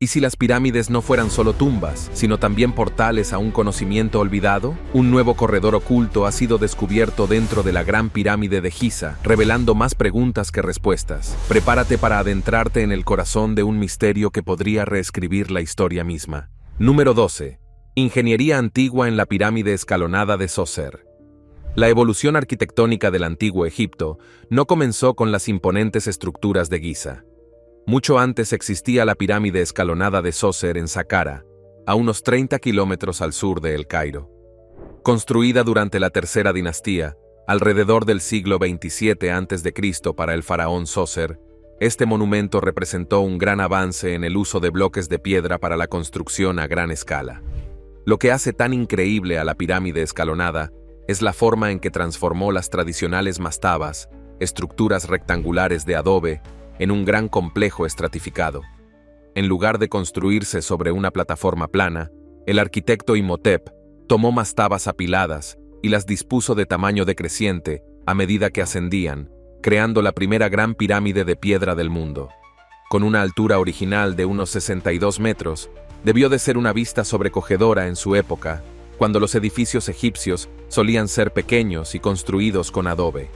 ¿Y si las pirámides no fueran solo tumbas, sino también portales a un conocimiento olvidado? Un nuevo corredor oculto ha sido descubierto dentro de la Gran Pirámide de Giza, revelando más preguntas que respuestas. Prepárate para adentrarte en el corazón de un misterio que podría reescribir la historia misma. Número 12. Ingeniería antigua en la pirámide escalonada de Zoser. La evolución arquitectónica del antiguo Egipto no comenzó con las imponentes estructuras de Giza. Mucho antes existía la pirámide escalonada de Zoser en Saqqara, a unos 30 kilómetros al sur de El Cairo. Construida durante la tercera dinastía, alrededor del siglo XXVII a.C. para el faraón Zoser, este monumento representó un gran avance en el uso de bloques de piedra para la construcción a gran escala. Lo que hace tan increíble a la pirámide escalonada es la forma en que transformó las tradicionales mastabas, estructuras rectangulares de adobe, en un gran complejo estratificado. En lugar de construirse sobre una plataforma plana, el arquitecto Imhotep tomó mastabas apiladas y las dispuso de tamaño decreciente a medida que ascendían, creando la primera gran pirámide de piedra del mundo. Con una altura original de unos 62 metros, debió de ser una vista sobrecogedora en su época, cuando los edificios egipcios solían ser pequeños y construidos con adobe.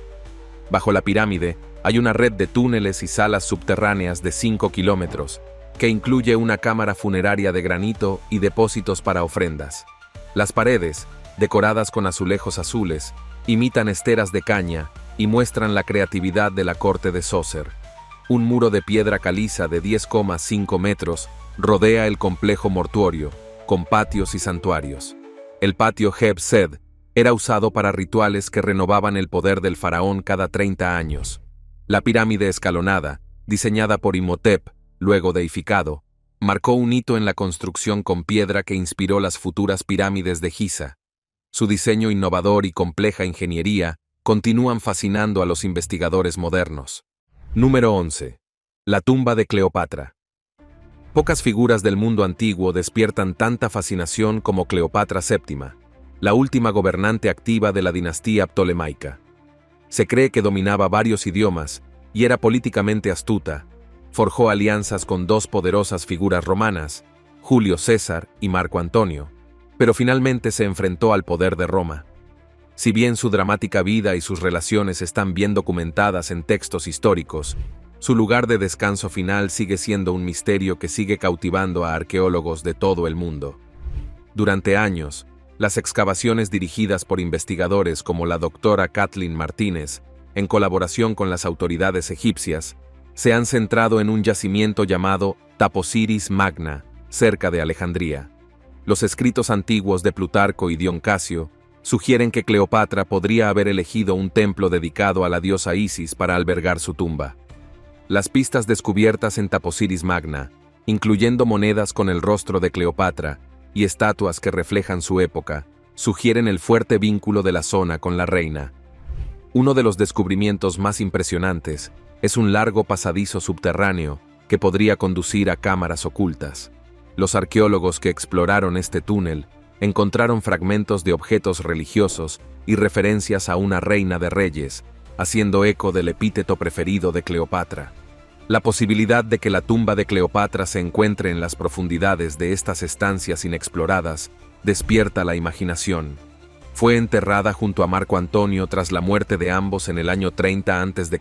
Bajo la pirámide hay una red de túneles y salas subterráneas de 5 kilómetros, que incluye una cámara funeraria de granito y depósitos para ofrendas. Las paredes, decoradas con azulejos azules, imitan esteras de caña y muestran la creatividad de la corte de Zoser. Un muro de piedra caliza de 10,5 metros rodea el complejo mortuorio, con patios y santuarios. El patio Heb-Sed era usado para rituales que renovaban el poder del faraón cada 30 años. La pirámide escalonada, diseñada por Imhotep, luego deificado, marcó un hito en la construcción con piedra que inspiró las futuras pirámides de Giza. Su diseño innovador y compleja ingeniería continúan fascinando a los investigadores modernos. Número 11. La tumba de Cleopatra. Pocas figuras del mundo antiguo despiertan tanta fascinación como Cleopatra VII, la última gobernante activa de la dinastía ptolemaica. Se cree que dominaba varios idiomas y era políticamente astuta. Forjó alianzas con dos poderosas figuras romanas, Julio César y Marco Antonio, pero finalmente se enfrentó al poder de Roma. Si bien su dramática vida y sus relaciones están bien documentadas en textos históricos, su lugar de descanso final sigue siendo un misterio que sigue cautivando a arqueólogos de todo el mundo. Durante años, las excavaciones dirigidas por investigadores como la doctora Kathleen Martínez, en colaboración con las autoridades egipcias, se han centrado en un yacimiento llamado Taposiris Magna, cerca de Alejandría. Los escritos antiguos de Plutarco y Dion Casio sugieren que Cleopatra podría haber elegido un templo dedicado a la diosa Isis para albergar su tumba. Las pistas descubiertas en Taposiris Magna, incluyendo monedas con el rostro de Cleopatra y estatuas que reflejan su época, sugieren el fuerte vínculo de la zona con la reina. Uno de los descubrimientos más impresionantes es un largo pasadizo subterráneo que podría conducir a cámaras ocultas. Los arqueólogos que exploraron este túnel encontraron fragmentos de objetos religiosos y referencias a una reina de reyes, haciendo eco del epíteto preferido de Cleopatra. La posibilidad de que la tumba de Cleopatra se encuentre en las profundidades de estas estancias inexploradas despierta la imaginación. ¿Fue enterrada junto a Marco Antonio tras la muerte de ambos en el año 30 a.C.?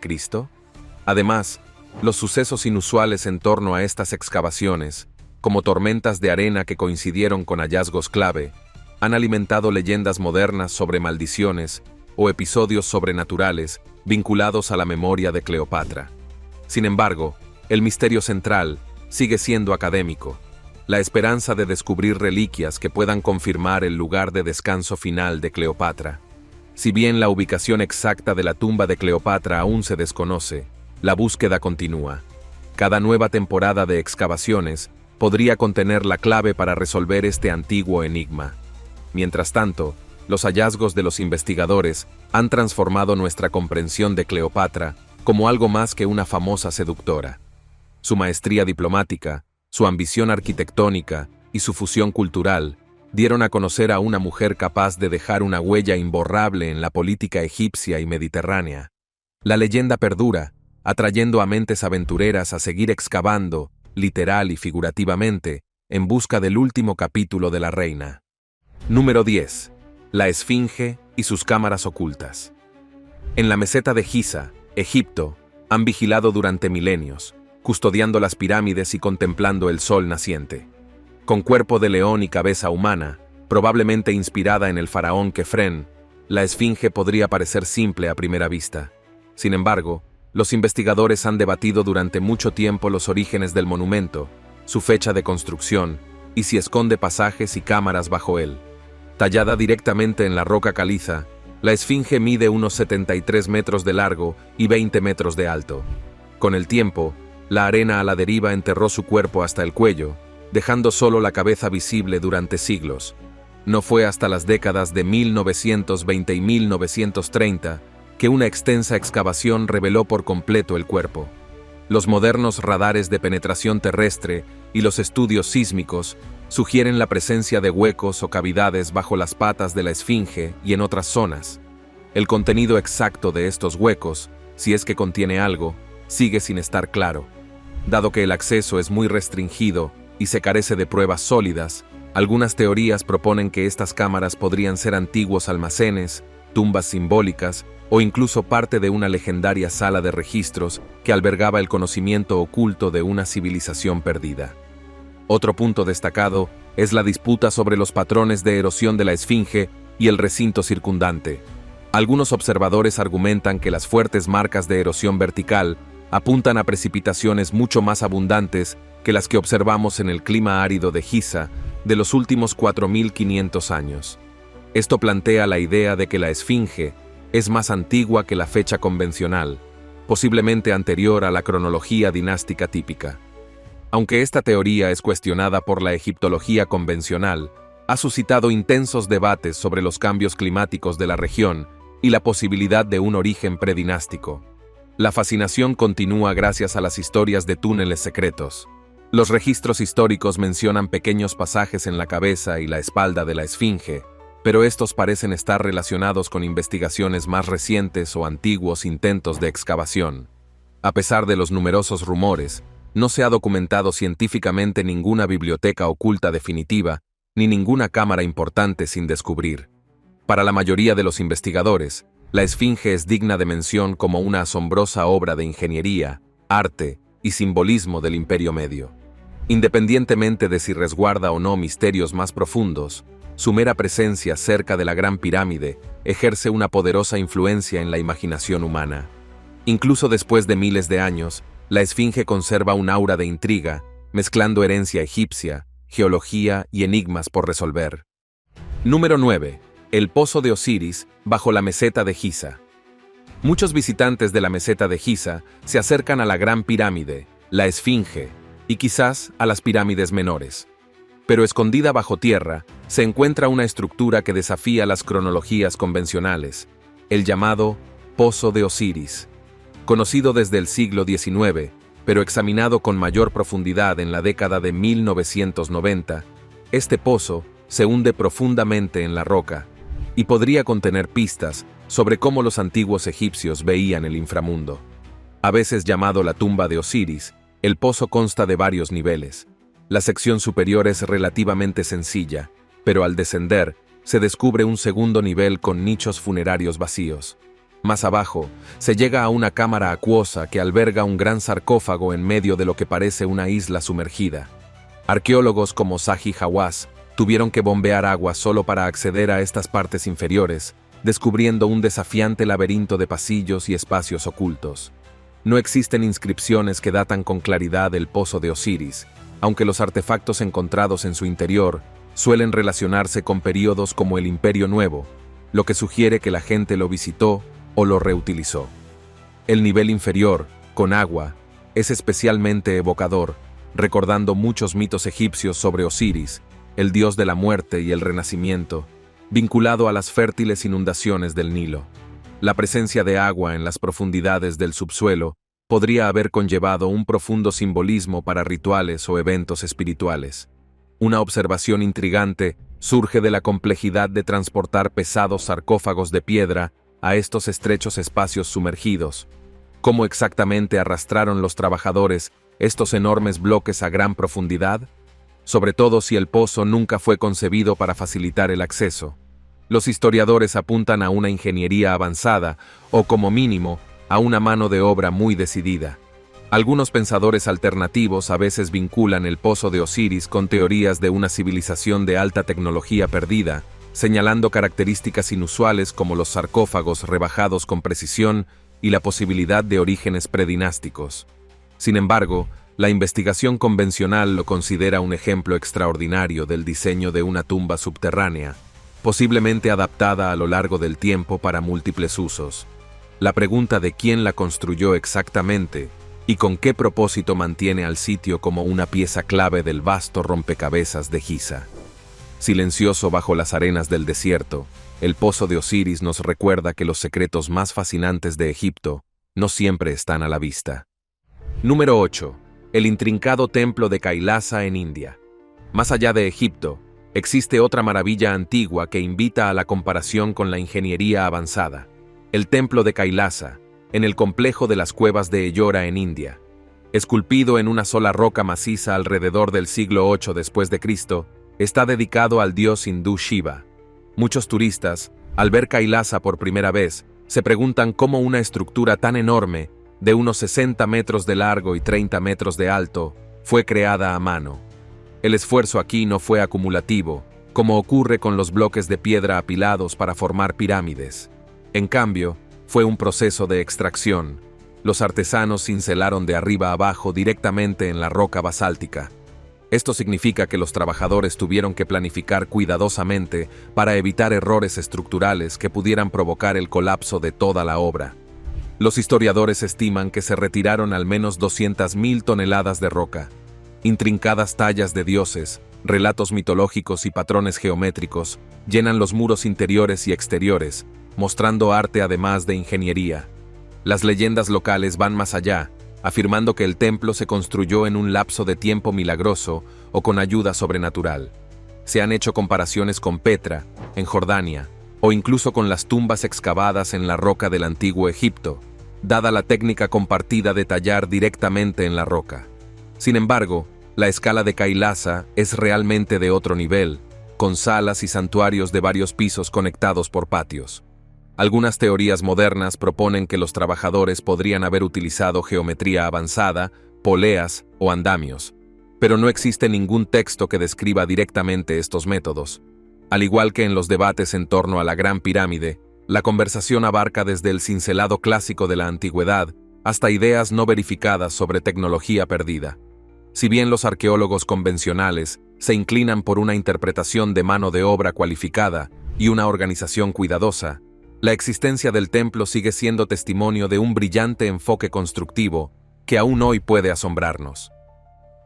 Además, los sucesos inusuales en torno a estas excavaciones, como tormentas de arena que coincidieron con hallazgos clave, han alimentado leyendas modernas sobre maldiciones o episodios sobrenaturales vinculados a la memoria de Cleopatra. Sin embargo, el misterio central sigue siendo académico, la esperanza de descubrir reliquias que puedan confirmar el lugar de descanso final de Cleopatra. Si bien la ubicación exacta de la tumba de Cleopatra aún se desconoce, la búsqueda continúa. Cada nueva temporada de excavaciones podría contener la clave para resolver este antiguo enigma. Mientras tanto, los hallazgos de los investigadores han transformado nuestra comprensión de Cleopatra como algo más que una famosa seductora. Su maestría diplomática, su ambición arquitectónica y su fusión cultural dieron a conocer a una mujer capaz de dejar una huella imborrable en la política egipcia y mediterránea. La leyenda perdura, atrayendo a mentes aventureras a seguir excavando literal y figurativamente, en busca del último capítulo de la reina. Número 10. La Esfinge y sus cámaras ocultas. En la meseta de Giza, Egipto, han vigilado durante milenios, custodiando las pirámides y contemplando el sol naciente. Con cuerpo de león y cabeza humana, probablemente inspirada en el faraón Kefren, la Esfinge podría parecer simple a primera vista. Sin embargo, los investigadores han debatido durante mucho tiempo los orígenes del monumento, su fecha de construcción y si esconde pasajes y cámaras bajo él. Tallada directamente en la roca caliza, la Esfinge mide unos 73 metros de largo y 20 metros de alto. Con el tiempo, la arena a la deriva enterró su cuerpo hasta el cuello, dejando solo la cabeza visible durante siglos. No fue hasta las décadas de 1920 y 1930 que una extensa excavación reveló por completo el cuerpo. Los modernos radares de penetración terrestre y los estudios sísmicos sugieren la presencia de huecos o cavidades bajo las patas de la Esfinge y en otras zonas. El contenido exacto de estos huecos, si es que contiene algo, sigue sin estar claro. Dado que el acceso es muy restringido y se carece de pruebas sólidas, algunas teorías proponen que estas cámaras podrían ser antiguos almacenes, tumbas simbólicas o incluso parte de una legendaria sala de registros que albergaba el conocimiento oculto de una civilización perdida. Otro punto destacado es la disputa sobre los patrones de erosión de la Esfinge y el recinto circundante. Algunos observadores argumentan que las fuertes marcas de erosión vertical apuntan a precipitaciones mucho más abundantes que las que observamos en el clima árido de Giza de los últimos 4500 años. Esto plantea la idea de que la Esfinge es más antigua que la fecha convencional, posiblemente anterior a la cronología dinástica típica. Aunque esta teoría es cuestionada por la egiptología convencional, ha suscitado intensos debates sobre los cambios climáticos de la región y la posibilidad de un origen predinástico. La fascinación continúa gracias a las historias de túneles secretos. Los registros históricos mencionan pequeños pasajes en la cabeza y la espalda de la Esfinge, pero estos parecen estar relacionados con investigaciones más recientes o antiguos intentos de excavación. A pesar de los numerosos rumores, no se ha documentado científicamente ninguna biblioteca oculta definitiva, ni ninguna cámara importante sin descubrir. Para la mayoría de los investigadores, la Esfinge es digna de mención como una asombrosa obra de ingeniería, arte y simbolismo del Imperio Medio. Independientemente de si resguarda o no misterios más profundos, su mera presencia cerca de la Gran Pirámide ejerce una poderosa influencia en la imaginación humana. Incluso después de miles de años, la Esfinge conserva un aura de intriga, mezclando herencia egipcia, geología y enigmas por resolver. Número 9. El Pozo de Osiris, bajo la meseta de Giza. Muchos visitantes de la meseta de Giza se acercan a la Gran Pirámide, la Esfinge, y quizás a las pirámides menores. Pero escondida bajo tierra, se encuentra una estructura que desafía las cronologías convencionales, el llamado Pozo de Osiris. Conocido desde el siglo XIX, pero examinado con mayor profundidad en la década de 1990, este pozo se hunde profundamente en la roca y podría contener pistas sobre cómo los antiguos egipcios veían el inframundo. A veces llamado la tumba de Osiris, el pozo consta de varios niveles. La sección superior es relativamente sencilla, pero al descender, se descubre un segundo nivel con nichos funerarios vacíos. Más abajo, se llega a una cámara acuosa que alberga un gran sarcófago en medio de lo que parece una isla sumergida. Arqueólogos como Zahi Hawass tuvieron que bombear agua solo para acceder a estas partes inferiores, descubriendo un desafiante laberinto de pasillos y espacios ocultos. No existen inscripciones que datan con claridad el Pozo de Osiris, aunque los artefactos encontrados en su interior suelen relacionarse con períodos como el Imperio Nuevo, lo que sugiere que la gente lo visitó o lo reutilizó. El nivel inferior, con agua, es especialmente evocador, recordando muchos mitos egipcios sobre Osiris, el dios de la muerte y el renacimiento, vinculado a las fértiles inundaciones del Nilo. La presencia de agua en las profundidades del subsuelo podría haber conllevado un profundo simbolismo para rituales o eventos espirituales. Una observación intrigante surge de la complejidad de transportar pesados sarcófagos de piedra a estos estrechos espacios sumergidos. ¿Cómo exactamente arrastraron los trabajadores estos enormes bloques a gran profundidad? Sobre todo si el pozo nunca fue concebido para facilitar el acceso. Los historiadores apuntan a una ingeniería avanzada, o como mínimo, a una mano de obra muy decidida. Algunos pensadores alternativos a veces vinculan el pozo de Osiris con teorías de una civilización de alta tecnología perdida, señalando características inusuales como los sarcófagos rebajados con precisión y la posibilidad de orígenes predinásticos. Sin embargo, la investigación convencional lo considera un ejemplo extraordinario del diseño de una tumba subterránea, posiblemente adaptada a lo largo del tiempo para múltiples usos. La pregunta de quién la construyó exactamente y con qué propósito mantiene al sitio como una pieza clave del vasto rompecabezas de Giza. Silencioso bajo las arenas del desierto, el pozo de Osiris nos recuerda que los secretos más fascinantes de Egipto no siempre están a la vista. Número 8. El intrincado templo de Kailasa en India. Más allá de Egipto, existe otra maravilla antigua que invita a la comparación con la ingeniería avanzada. El templo de Kailasa, en el complejo de las cuevas de Ellora en India. Esculpido en una sola roca maciza alrededor del siglo VIII después de Cristo, está dedicado al dios hindú Shiva. Muchos turistas, al ver Kailasa por primera vez, se preguntan cómo una estructura tan enorme, de unos 60 metros de largo y 30 metros de alto, fue creada a mano. El esfuerzo aquí no fue acumulativo, como ocurre con los bloques de piedra apilados para formar pirámides. En cambio, fue un proceso de extracción. Los artesanos cincelaron de arriba a abajo directamente en la roca basáltica. Esto significa que los trabajadores tuvieron que planificar cuidadosamente para evitar errores estructurales que pudieran provocar el colapso de toda la obra. Los historiadores estiman que se retiraron al menos 200.000 toneladas de roca. Intrincadas tallas de dioses, relatos mitológicos y patrones geométricos llenan los muros interiores y exteriores, mostrando arte además de ingeniería. Las leyendas locales van más allá, afirmando que el templo se construyó en un lapso de tiempo milagroso o con ayuda sobrenatural. Se han hecho comparaciones con Petra, en Jordania, o incluso con las tumbas excavadas en la roca del antiguo Egipto, dada la técnica compartida de tallar directamente en la roca. Sin embargo, la escala de Kailasa es realmente de otro nivel, con salas y santuarios de varios pisos conectados por patios. Algunas teorías modernas proponen que los trabajadores podrían haber utilizado geometría avanzada, poleas o andamios, pero no existe ningún texto que describa directamente estos métodos. Al igual que en los debates en torno a la Gran Pirámide, la conversación abarca desde el cincelado clásico de la antigüedad hasta ideas no verificadas sobre tecnología perdida. Si bien los arqueólogos convencionales se inclinan por una interpretación de mano de obra cualificada y una organización cuidadosa, la existencia del templo sigue siendo testimonio de un brillante enfoque constructivo que aún hoy puede asombrarnos.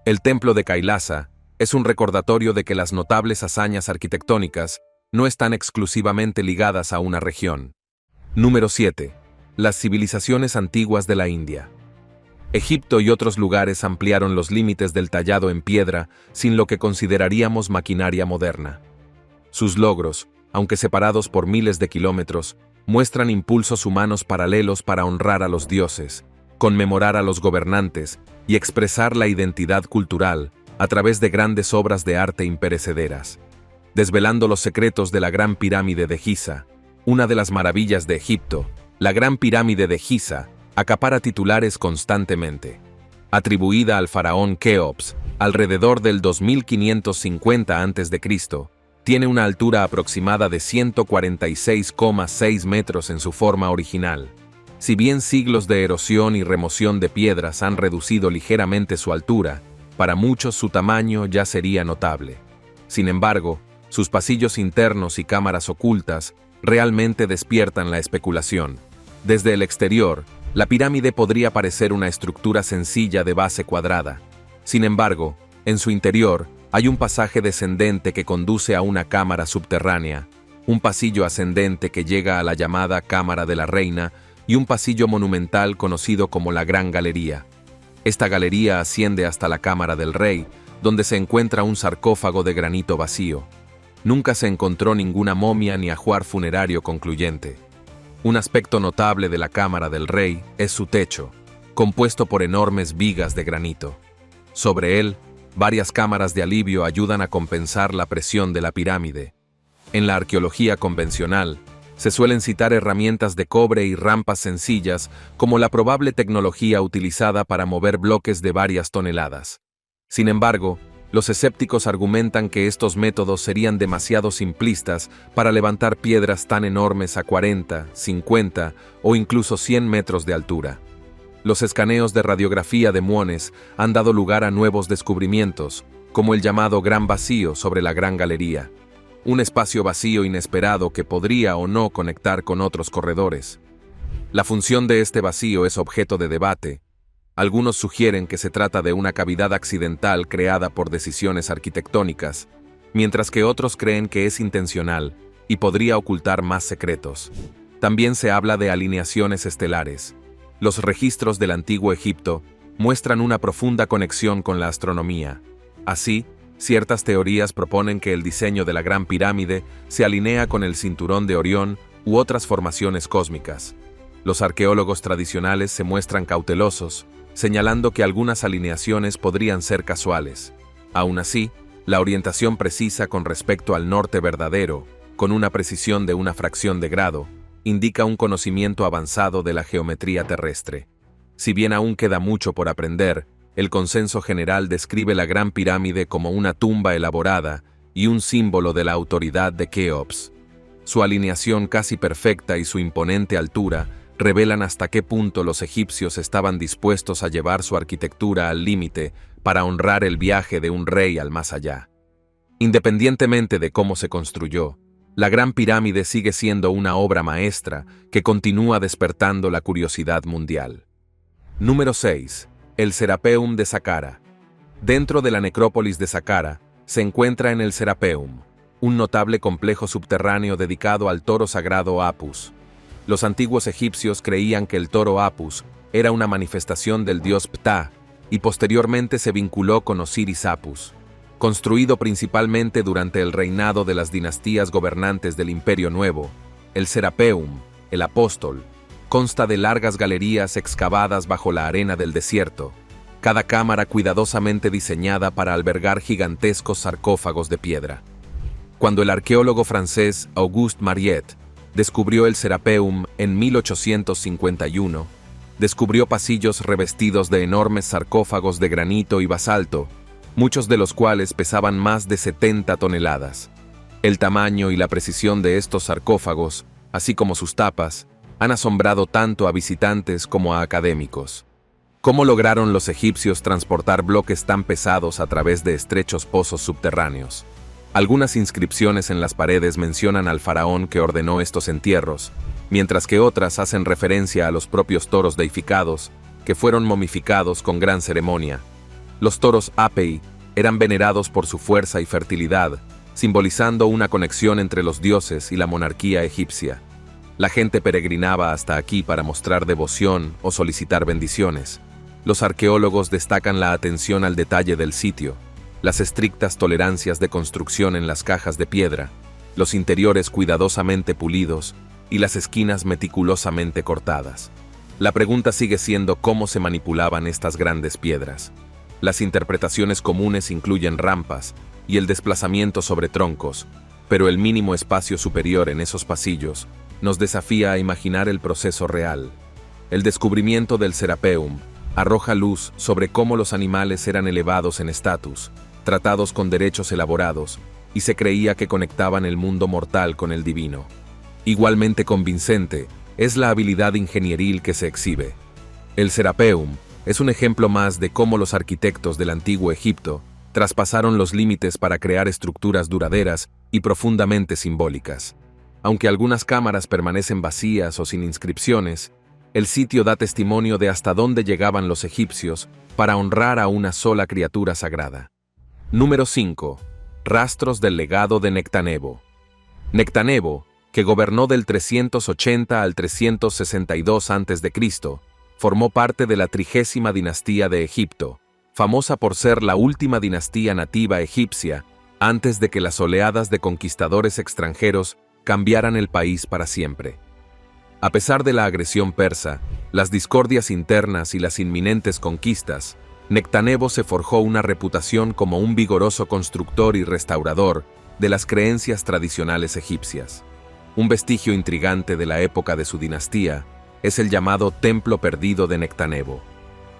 El templo de Kailasa es un recordatorio de que las notables hazañas arquitectónicas no están exclusivamente ligadas a una región. Número 7. Las civilizaciones antiguas de la India. Egipto y otros lugares ampliaron los límites del tallado en piedra sin lo que consideraríamos maquinaria moderna. Sus logros, aunque separados por miles de kilómetros, muestran impulsos humanos paralelos para honrar a los dioses, conmemorar a los gobernantes y expresar la identidad cultural a través de grandes obras de arte imperecederas. Desvelando los secretos de la Gran Pirámide de Giza, una de las maravillas de Egipto, la Gran Pirámide de Giza acapara titulares constantemente. Atribuida al faraón Keops alrededor del 2550 a.C., tiene una altura aproximada de 146,6 metros en su forma original. Si bien siglos de erosión y remoción de piedras han reducido ligeramente su altura, para muchos su tamaño ya sería notable. Sin embargo, sus pasillos internos y cámaras ocultas realmente despiertan la especulación. Desde el exterior, la pirámide podría parecer una estructura sencilla de base cuadrada. Sin embargo, en su interior hay un pasaje descendente que conduce a una cámara subterránea, un pasillo ascendente que llega a la llamada Cámara de la Reina y un pasillo monumental conocido como la Gran Galería. Esta galería asciende hasta la Cámara del Rey, donde se encuentra un sarcófago de granito vacío. Nunca se encontró ninguna momia ni ajuar funerario concluyente. Un aspecto notable de la Cámara del Rey es su techo, compuesto por enormes vigas de granito. Sobre él, varias cámaras de alivio ayudan a compensar la presión de la pirámide. En la arqueología convencional, se suelen citar herramientas de cobre y rampas sencillas como la probable tecnología utilizada para mover bloques de varias toneladas. Sin embargo, los escépticos argumentan que estos métodos serían demasiado simplistas para levantar piedras tan enormes a 40, 50 o incluso 100 metros de altura. Los escaneos de radiografía de muones han dado lugar a nuevos descubrimientos, como el llamado Gran Vacío sobre la Gran Galería, un espacio vacío inesperado que podría o no conectar con otros corredores. La función de este vacío es objeto de debate. Algunos sugieren que se trata de una cavidad accidental creada por decisiones arquitectónicas, mientras que otros creen que es intencional y podría ocultar más secretos. También se habla de alineaciones estelares. Los registros del Antiguo Egipto muestran una profunda conexión con la astronomía. Así, ciertas teorías proponen que el diseño de la Gran Pirámide se alinea con el cinturón de Orión u otras formaciones cósmicas. Los arqueólogos tradicionales se muestran cautelosos, señalando que algunas alineaciones podrían ser casuales. Aún así, la orientación precisa con respecto al norte verdadero, con una precisión de una fracción de grado, indica un conocimiento avanzado de la geometría terrestre. Si bien aún queda mucho por aprender, el consenso general describe la Gran Pirámide como una tumba elaborada y un símbolo de la autoridad de Keops. Su alineación casi perfecta y su imponente altura revelan hasta qué punto los egipcios estaban dispuestos a llevar su arquitectura al límite para honrar el viaje de un rey al más allá. Independientemente de cómo se construyó, la Gran Pirámide sigue siendo una obra maestra que continúa despertando la curiosidad mundial. Número 6. El Serapeum de Saqqara. Dentro de la necrópolis de Saqqara se encuentra en el Serapeum, un notable complejo subterráneo dedicado al toro sagrado Apus. Los antiguos egipcios creían que el toro Apus era una manifestación del dios Ptah y posteriormente se vinculó con Osiris Apus. Construido principalmente durante el reinado de las dinastías gobernantes del Imperio Nuevo, el Serapeum, el Apóstol, consta de largas galerías excavadas bajo la arena del desierto, cada cámara cuidadosamente diseñada para albergar gigantescos sarcófagos de piedra. Cuando el arqueólogo francés Auguste Mariette descubrió el Serapeum en 1851, descubrió pasillos revestidos de enormes sarcófagos de granito y basalto, muchos de los cuales pesaban más de 70 toneladas. El tamaño y la precisión de estos sarcófagos, así como sus tapas, han asombrado tanto a visitantes como a académicos. ¿Cómo lograron los egipcios transportar bloques tan pesados a través de estrechos pozos subterráneos? Algunas inscripciones en las paredes mencionan al faraón que ordenó estos entierros, mientras que otras hacen referencia a los propios toros deificados, que fueron momificados con gran ceremonia. Los toros Apei eran venerados por su fuerza y fertilidad, simbolizando una conexión entre los dioses y la monarquía egipcia. La gente peregrinaba hasta aquí para mostrar devoción o solicitar bendiciones. Los arqueólogos destacan la atención al detalle del sitio, las estrictas tolerancias de construcción en las cajas de piedra, los interiores cuidadosamente pulidos y las esquinas meticulosamente cortadas. La pregunta sigue siendo cómo se manipulaban estas grandes piedras. Las interpretaciones comunes incluyen rampas y el desplazamiento sobre troncos, pero el mínimo espacio superior en esos pasillos nos desafía a imaginar el proceso real. El descubrimiento del Serapeum arroja luz sobre cómo los animales eran elevados en estatus, tratados con derechos elaborados, y se creía que conectaban el mundo mortal con el divino. Igualmente convincente es la habilidad ingenieril que se exhibe. El Serapeum es un ejemplo más de cómo los arquitectos del Antiguo Egipto traspasaron los límites para crear estructuras duraderas y profundamente simbólicas. Aunque algunas cámaras permanecen vacías o sin inscripciones, el sitio da testimonio de hasta dónde llegaban los egipcios para honrar a una sola criatura sagrada. Número 5. Rastros del legado de Nectanebo. Nectanebo, que gobernó del 380 al 362 a.C., formó parte de la 30ª dinastía de Egipto, famosa por ser la última dinastía nativa egipcia antes de que las oleadas de conquistadores extranjeros cambiaran el país para siempre. A pesar de la agresión persa, las discordias internas y las inminentes conquistas, Nectanebo se forjó una reputación como un vigoroso constructor y restaurador de las creencias tradicionales egipcias. Un vestigio intrigante de la época de su dinastía es el llamado Templo Perdido de Nectanebo.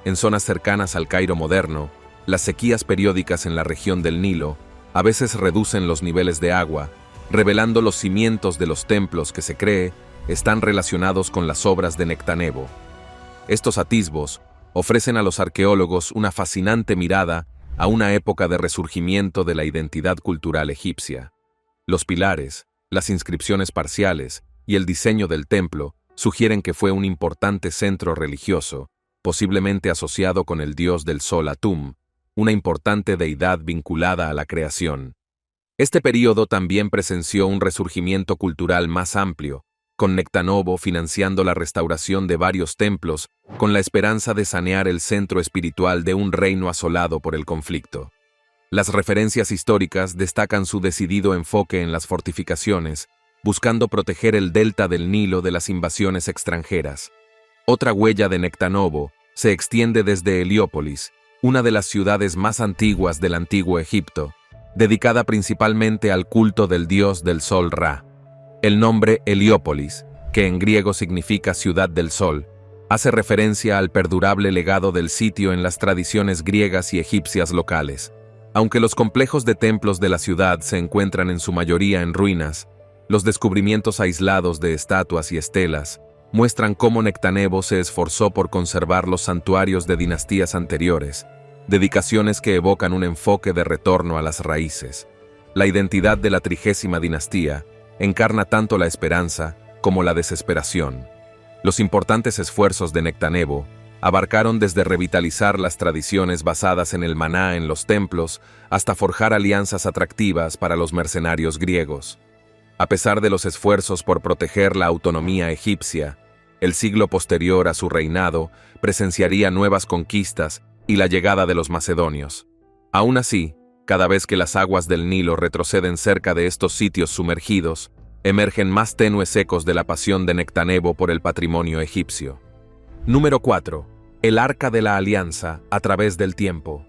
En zonas cercanas al Cairo moderno, las sequías periódicas en la región del Nilo a veces reducen los niveles de agua, revelando los cimientos de los templos que se cree están relacionados con las obras de Nectanebo. Estos atisbos ofrecen a los arqueólogos una fascinante mirada a una época de resurgimiento de la identidad cultural egipcia. Los pilares, las inscripciones parciales y el diseño del templo sugieren que fue un importante centro religioso, posiblemente asociado con el dios del sol Atum, una importante deidad vinculada a la creación. Este período también presenció un resurgimiento cultural más amplio, con Nectanebo financiando la restauración de varios templos con la esperanza de sanear el centro espiritual de un reino asolado por el conflicto. Las referencias históricas destacan su decidido enfoque en las fortificaciones, buscando proteger el delta del Nilo de las invasiones extranjeras. Otra huella de Nectanebo se extiende desde Heliópolis, una de las ciudades más antiguas del antiguo Egipto, dedicada principalmente al culto del dios del sol Ra. El nombre Heliópolis, que en griego significa ciudad del sol, hace referencia al perdurable legado del sitio en las tradiciones griegas y egipcias locales. Aunque los complejos de templos de la ciudad se encuentran en su mayoría en ruinas, los descubrimientos aislados de estatuas y estelas muestran cómo Nectanebo se esforzó por conservar los santuarios de dinastías anteriores, dedicaciones que evocan un enfoque de retorno a las raíces. La identidad de la 30ª dinastía encarna tanto la esperanza como la desesperación. Los importantes esfuerzos de Nectanebo abarcaron desde revitalizar las tradiciones basadas en el maná en los templos hasta forjar alianzas atractivas para los mercenarios griegos. A pesar de los esfuerzos por proteger la autonomía egipcia, el siglo posterior a su reinado presenciaría nuevas conquistas y la llegada de los macedonios. Aún así, cada vez que las aguas del Nilo retroceden cerca de estos sitios sumergidos, emergen más tenues ecos de la pasión de Nectanebo por el patrimonio egipcio. Número 4. El Arca de la Alianza a través del tiempo.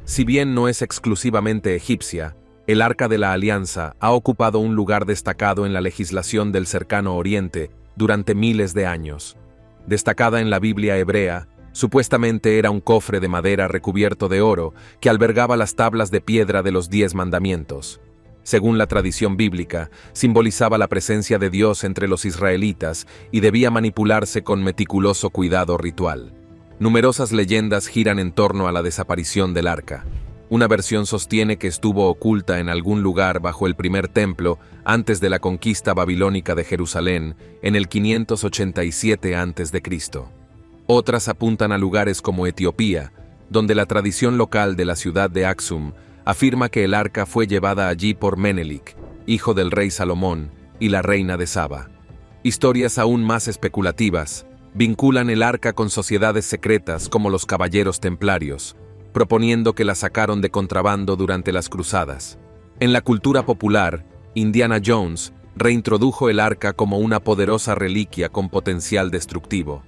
Si bien no es exclusivamente egipcia, el Arca de la Alianza ha ocupado un lugar destacado en la legislación del cercano Oriente durante miles de años. Destacada en la Biblia hebrea, supuestamente era un cofre de madera recubierto de oro que albergaba las tablas de piedra de los 10 mandamientos. Según la tradición bíblica, simbolizaba la presencia de Dios entre los israelitas y debía manipularse con meticuloso cuidado ritual. Numerosas leyendas giran en torno a la desaparición del arca. Una versión sostiene que estuvo oculta en algún lugar bajo el primer templo antes de la conquista babilónica de Jerusalén en el 587 a.C. Otras apuntan a lugares como Etiopía, donde la tradición local de la ciudad de Aksum afirma que el arca fue llevada allí por Menelik, hijo del rey Salomón, y la reina de Saba. Historias aún más especulativas vinculan el arca con sociedades secretas como los caballeros templarios, proponiendo que la sacaron de contrabando durante las cruzadas. En la cultura popular, Indiana Jones reintrodujo el arca como una poderosa reliquia con potencial destructivo.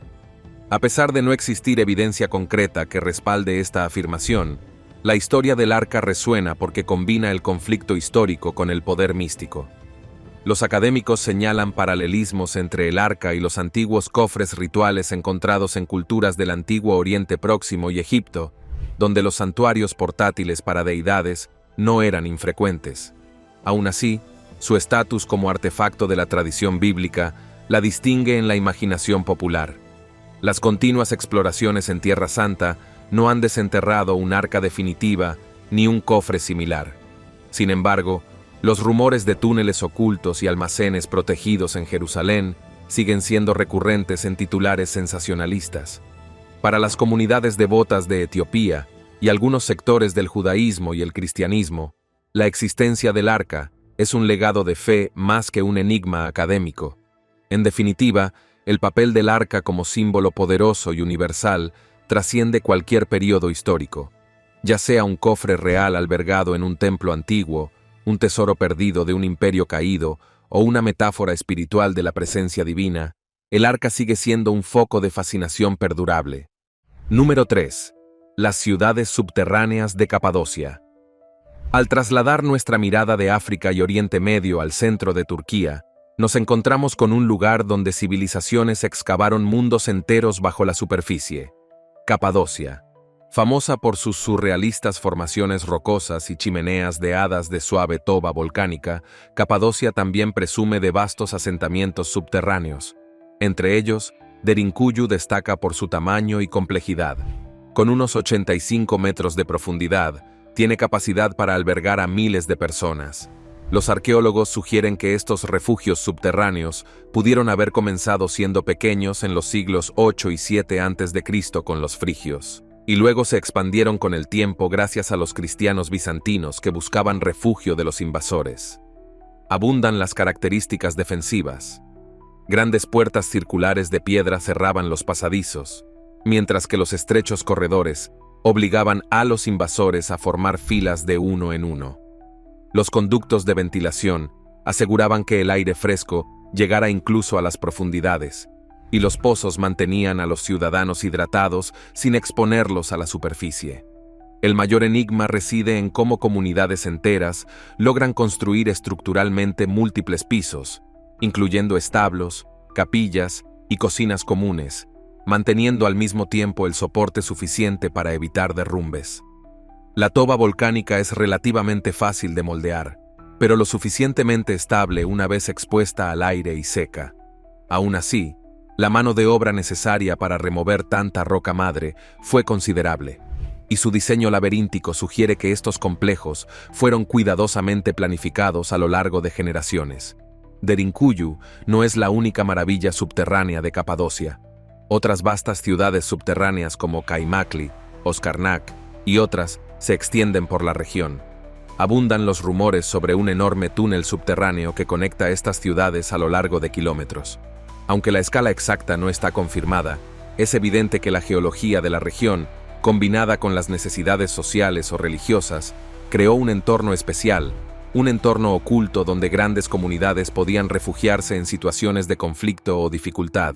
A pesar de no existir evidencia concreta que respalde esta afirmación, la historia del arca resuena porque combina el conflicto histórico con el poder místico. Los académicos señalan paralelismos entre el arca y los antiguos cofres rituales encontrados en culturas del antiguo Oriente Próximo y Egipto, donde los santuarios portátiles para deidades no eran infrecuentes. Aún así, su estatus como artefacto de la tradición bíblica la distingue en la imaginación popular. Las continuas exploraciones en Tierra Santa no han desenterrado un arca definitiva ni un cofre similar. Sin embargo, los rumores de túneles ocultos y almacenes protegidos en Jerusalén siguen siendo recurrentes en titulares sensacionalistas. Para las comunidades devotas de Etiopía y algunos sectores del judaísmo y el cristianismo, la existencia del arca es un legado de fe más que un enigma académico. En definitiva, el papel del arca como símbolo poderoso y universal trasciende cualquier periodo histórico. Ya sea un cofre real albergado en un templo antiguo, un tesoro perdido de un imperio caído o una metáfora espiritual de la presencia divina, el arca sigue siendo un foco de fascinación perdurable. Número 3. Las ciudades subterráneas de Capadocia. Al trasladar nuestra mirada de África y Oriente Medio al centro de Turquía, nos encontramos con un lugar donde civilizaciones excavaron mundos enteros bajo la superficie. Capadocia. Famosa por sus surrealistas formaciones rocosas y chimeneas de hadas de suave toba volcánica, Capadocia también presume de vastos asentamientos subterráneos. Entre ellos, Derinkuyu destaca por su tamaño y complejidad. Con unos 85 metros de profundidad, tiene capacidad para albergar a miles de personas. Los arqueólogos sugieren que estos refugios subterráneos pudieron haber comenzado siendo pequeños en los siglos 8 y 7 a.C. con los frigios, y luego se expandieron con el tiempo gracias a los cristianos bizantinos que buscaban refugio de los invasores. Abundan las características defensivas. Grandes puertas circulares de piedra cerraban los pasadizos, mientras que los estrechos corredores obligaban a los invasores a formar filas de uno en uno. Los conductos de ventilación aseguraban que el aire fresco llegara incluso a las profundidades, y los pozos mantenían a los ciudadanos hidratados sin exponerlos a la superficie. El mayor enigma reside en cómo comunidades enteras logran construir estructuralmente múltiples pisos, incluyendo establos, capillas y cocinas comunes, manteniendo al mismo tiempo el soporte suficiente para evitar derrumbes. La toba volcánica es relativamente fácil de moldear, pero lo suficientemente estable una vez expuesta al aire y seca. Aún así, la mano de obra necesaria para remover tanta roca madre fue considerable, y su diseño laberíntico sugiere que estos complejos fueron cuidadosamente planificados a lo largo de generaciones. Derinkuyu no es la única maravilla subterránea de Capadocia. Otras vastas ciudades subterráneas como Kaymakli, Oskarnak y otras se extienden por la región. Abundan los rumores sobre un enorme túnel subterráneo que conecta estas ciudades a lo largo de kilómetros. Aunque la escala exacta no está confirmada, es evidente que la geología de la región, combinada con las necesidades sociales o religiosas, creó un entorno especial, un entorno oculto donde grandes comunidades podían refugiarse en situaciones de conflicto o dificultad.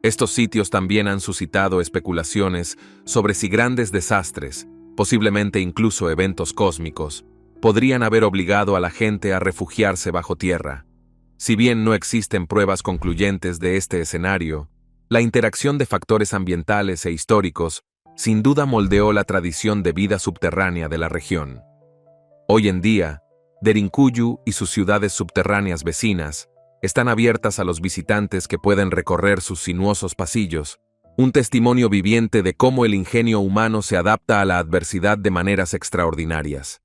Estos sitios también han suscitado especulaciones sobre si grandes desastres, posiblemente incluso eventos cósmicos, podrían haber obligado a la gente a refugiarse bajo tierra. Si bien no existen pruebas concluyentes de este escenario, la interacción de factores ambientales e históricos sin duda moldeó la tradición de vida subterránea de la región. Hoy en día, Derinkuyu y sus ciudades subterráneas vecinas están abiertas a los visitantes que pueden recorrer sus sinuosos pasillos, un testimonio viviente de cómo el ingenio humano se adapta a la adversidad de maneras extraordinarias.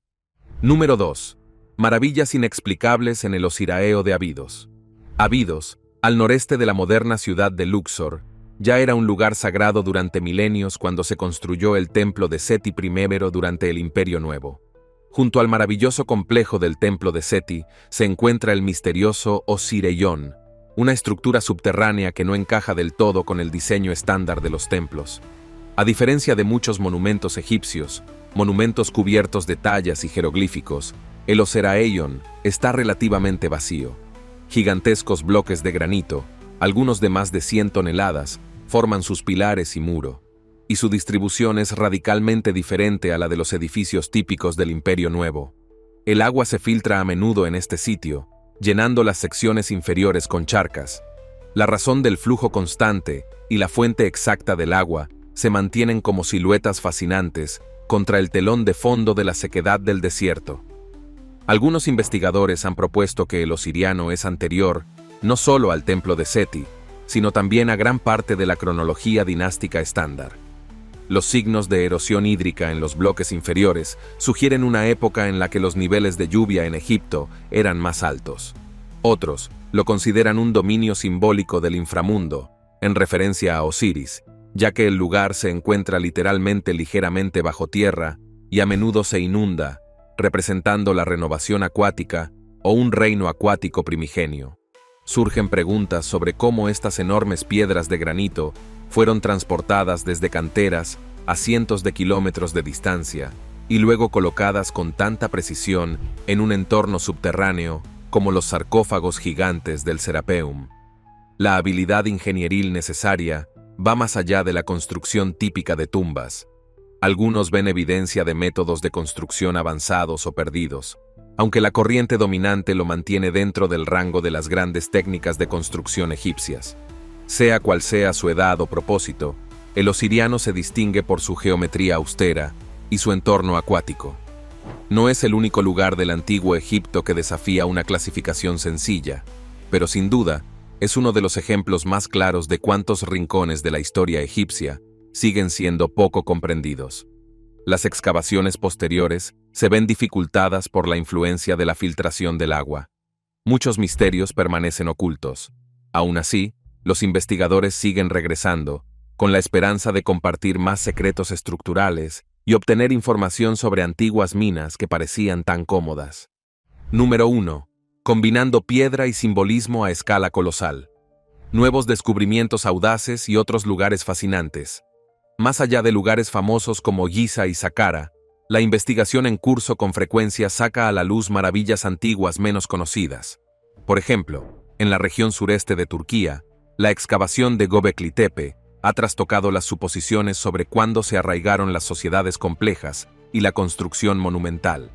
Número 2. Maravillas inexplicables en el Osiraeo de Abidos. Abidos, al noreste de la moderna ciudad de Luxor, ya era un lugar sagrado durante milenios cuando se construyó el templo de Seti I durante el Imperio Nuevo. Junto al maravilloso complejo del templo de Seti se encuentra el misterioso Osireion, una estructura subterránea que no encaja del todo con el diseño estándar de los templos. A diferencia de muchos monumentos egipcios, monumentos cubiertos de tallas y jeroglíficos, el Osireion está relativamente vacío. Gigantescos bloques de granito, algunos de más de 100 toneladas, forman sus pilares y muro, y su distribución es radicalmente diferente a la de los edificios típicos del Imperio Nuevo. El agua se filtra a menudo en este sitio, llenando las secciones inferiores con charcas. La razón del flujo constante y la fuente exacta del agua se mantienen como siluetas fascinantes contra el telón de fondo de la sequedad del desierto. Algunos investigadores han propuesto que el osiriano es anterior no solo al templo de Seti, sino también a gran parte de la cronología dinástica estándar. Los signos de erosión hídrica en los bloques inferiores sugieren una época en la que los niveles de lluvia en Egipto eran más altos. Otros lo consideran un dominio simbólico del inframundo, en referencia a Osiris, ya que el lugar se encuentra literalmente ligeramente bajo tierra y a menudo se inunda, representando la renovación acuática o un reino acuático primigenio. Surgen preguntas sobre cómo estas enormes piedras de granito fueron transportadas desde canteras a cientos de kilómetros de distancia y luego colocadas con tanta precisión en un entorno subterráneo como los sarcófagos gigantes del Serapeum. La habilidad ingenieril necesaria va más allá de la construcción típica de tumbas. Algunos ven evidencia de métodos de construcción avanzados o perdidos, aunque la corriente dominante lo mantiene dentro del rango de las grandes técnicas de construcción egipcias. Sea cual sea su edad o propósito, el osiriano se distingue por su geometría austera y su entorno acuático. No es el único lugar del antiguo Egipto que desafía una clasificación sencilla, pero sin duda es uno de los ejemplos más claros de cuántos rincones de la historia egipcia siguen siendo poco comprendidos. Las excavaciones posteriores se ven dificultadas por la influencia de la filtración del agua. Muchos misterios permanecen ocultos. Aún así, los investigadores siguen regresando, con la esperanza de compartir más secretos estructurales y obtener información sobre antiguas minas que parecían tan cómodas. Número 1. Combinando piedra y simbolismo a escala colosal. Nuevos descubrimientos audaces y otros lugares fascinantes. Más allá de lugares famosos como Giza y Saqqara, la investigación en curso con frecuencia saca a la luz maravillas antiguas menos conocidas. Por ejemplo, en la región sureste de Turquía, la excavación de Göbekli Tepe ha trastocado las suposiciones sobre cuándo se arraigaron las sociedades complejas y la construcción monumental.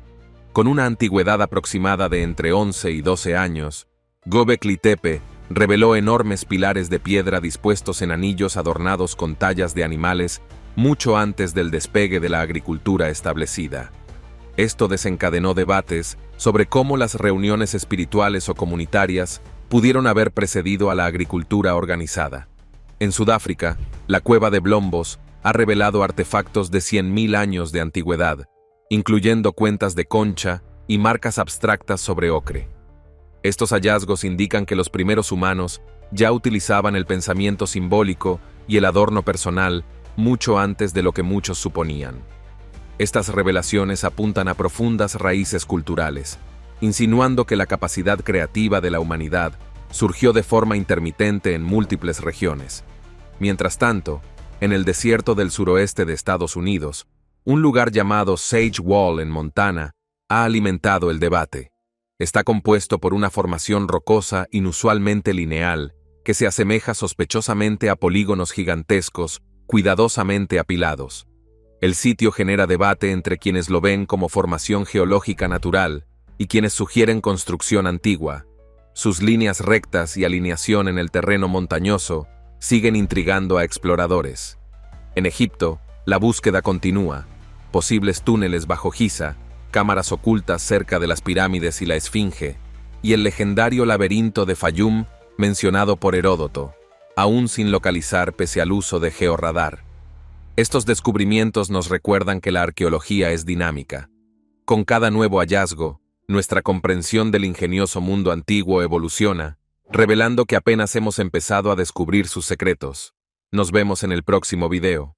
Con una antigüedad aproximada de entre 11 y 12 años, Göbekli Tepe reveló enormes pilares de piedra dispuestos en anillos adornados con tallas de animales mucho antes del despegue de la agricultura establecida. Esto desencadenó debates sobre cómo las reuniones espirituales o comunitarias pudieron haber precedido a la agricultura organizada. En Sudáfrica, la cueva de Blombos ha revelado artefactos de 100.000 años de antigüedad, incluyendo cuentas de concha y marcas abstractas sobre ocre. Estos hallazgos indican que los primeros humanos ya utilizaban el pensamiento simbólico y el adorno personal mucho antes de lo que muchos suponían. Estas revelaciones apuntan a profundas raíces culturales, insinuando que la capacidad creativa de la humanidad surgió de forma intermitente en múltiples regiones. Mientras tanto, en el desierto del suroeste de Estados Unidos, un lugar llamado Sage Wall en Montana ha alimentado el debate. Está compuesto por una formación rocosa inusualmente lineal que se asemeja sospechosamente a polígonos gigantescos, cuidadosamente apilados. El sitio genera debate entre quienes lo ven como formación geológica natural y quienes sugieren construcción antigua. Sus líneas rectas y alineación en el terreno montañoso siguen intrigando a exploradores. En Egipto, la búsqueda continúa. Posibles túneles bajo Giza, cámaras ocultas cerca de las pirámides y la Esfinge, y el legendario laberinto de Fayum mencionado por Heródoto, aún sin localizar pese al uso de georradar. Estos descubrimientos nos recuerdan que la arqueología es dinámica. Con cada nuevo hallazgo, nuestra comprensión del ingenioso mundo antiguo evoluciona, revelando que apenas hemos empezado a descubrir sus secretos. Nos vemos en el próximo video.